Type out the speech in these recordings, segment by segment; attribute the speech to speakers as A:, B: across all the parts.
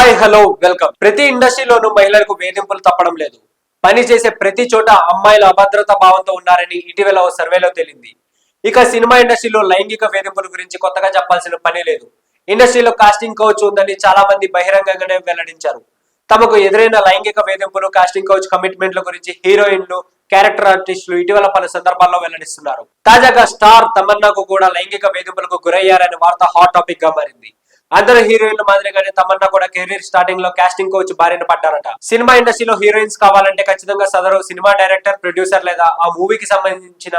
A: Hi hello welcome. ప్రతి ఇండస్ట్రీలోనూ మహిళలకు వేధింపులు తప్పడం లేదు. పని చేసే ప్రతి చోట అమ్మాయిలు అభద్రతా భావంతో ఉన్నారని ఇటీవల ఓ సర్వేలో తేలింది. ఇక సినిమా ఇండస్ట్రీలో లైంగిక వేధింపుల గురించి కొత్తగా చెప్పాల్సిన పని లేదు. ఇండస్ట్రీలో కాస్టింగ్ కౌచ్ ఉందని చాలా మంది బహిరంగంగానే వెల్లడించారు. తమకు ఎదురైన లైంగిక వేధింపులు, కాస్టింగ్ కౌచ్ కమిట్మెంట్ల గురించి హీరోయిన్లు, క్యారెక్టర్ ఆర్టిస్టులు ఇటీవల పలు సందర్భాల్లో వెల్లడిస్తున్నారు. తాజాగా స్టార్ తమన్నాకు కూడా లైంగిక వేధింపులకు గురయ్యారనే వార్త హాట్ టాపిక్ గా మారింది. అందరు హీరోయిన్ల మాదిరిగానే తమన్నా కూడా కెరీర్ స్టార్టింగ్ లో కాస్టింగ్ కోచ్ బారిన పడ్డారట. సినిమా ఇండస్ట్రీలో హీరోయిన్స్ కావాలంటే ఖచ్చితంగా సదరు సినిమా డైరెక్టర్, ప్రొడ్యూసర్ లేదా ఆ మూవీకి సంబంధించిన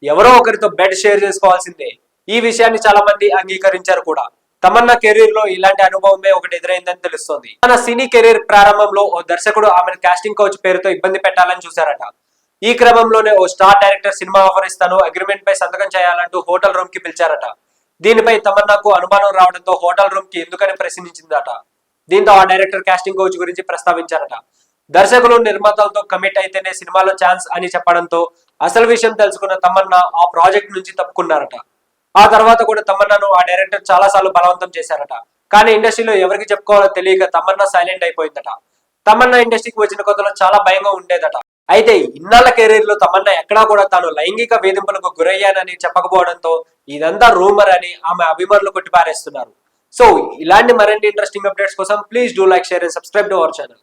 A: ఎవరో ఒకరితో బెడ్ షేర్ చేసుకోవాల్సిందే. ఈ విషయాన్ని చాలా మంది అంగీకరించారు కూడా. తమన్నా కెరీర్ లో ఇలాంటి అనుభవమే ఒకటి ఎదురైందని తెలుస్తోంది. తన సినీ కెరీర్ ప్రారంభంలో ఓ దర్శకుడు ఆమెను కాస్టింగ్ కోచ్ పేరుతో ఇబ్బంది పెట్టాలని చూశారట. ఈ క్రమంలోనే ఓ స్టార్ డైరెక్టర్ సినిమా ఆఫర్ ఇస్తాను, అగ్రిమెంట్ పై సంతకం చేయాలంటూ హోటల్ రూమ్ కి పిలిచారట. దీనిపై తమన్నాకు అనుమానం రావడంతో హోటల్ రూమ్ కి ఎందుకని ప్రశ్నించిందట. దీంతో ఆ డైరెక్టర్ కాస్టింగ్ కోచ్ గురించి ప్రస్తావించారట. దర్శకులు, నిర్మాతలతో కమిట్ అయితేనే సినిమాలో ఛాన్స్ అని చెప్పడంతో అసలు విషయం తెలుసుకున్న తమన్నా ఆ ప్రాజెక్ట్ నుంచి తప్పుకున్నారట. ఆ తర్వాత కూడా తమన్నాను ఆ డైరెక్టర్ చాలా సార్లు బలవంతం చేశారట. కానీ ఇండస్ట్రీలో ఎవరికి చెప్పుకోవాలో తెలియక తమన్నా సైలెంట్ అయిపోయిందట. తమన్నా ఇండస్ట్రీకి వచ్చిన కొత్తలో చాలా భయంగా ఉండేదట. అయితే ఇన్నాళ్ల కెరీర్ లో తమన్నా ఎక్కడా కూడా తాను లైంగిక వేధింపులకు గురయ్యానని చెప్పకపోవడంతో ఇదంతా రూమర్ అని ఆమె అభిమానులు కొట్టిపారేస్తున్నారు. సో ఇలాంటి మరిన్ని ఇంట్రెస్టింగ్ అప్డేట్స్ కోసం please do like, share and subscribe to our channel.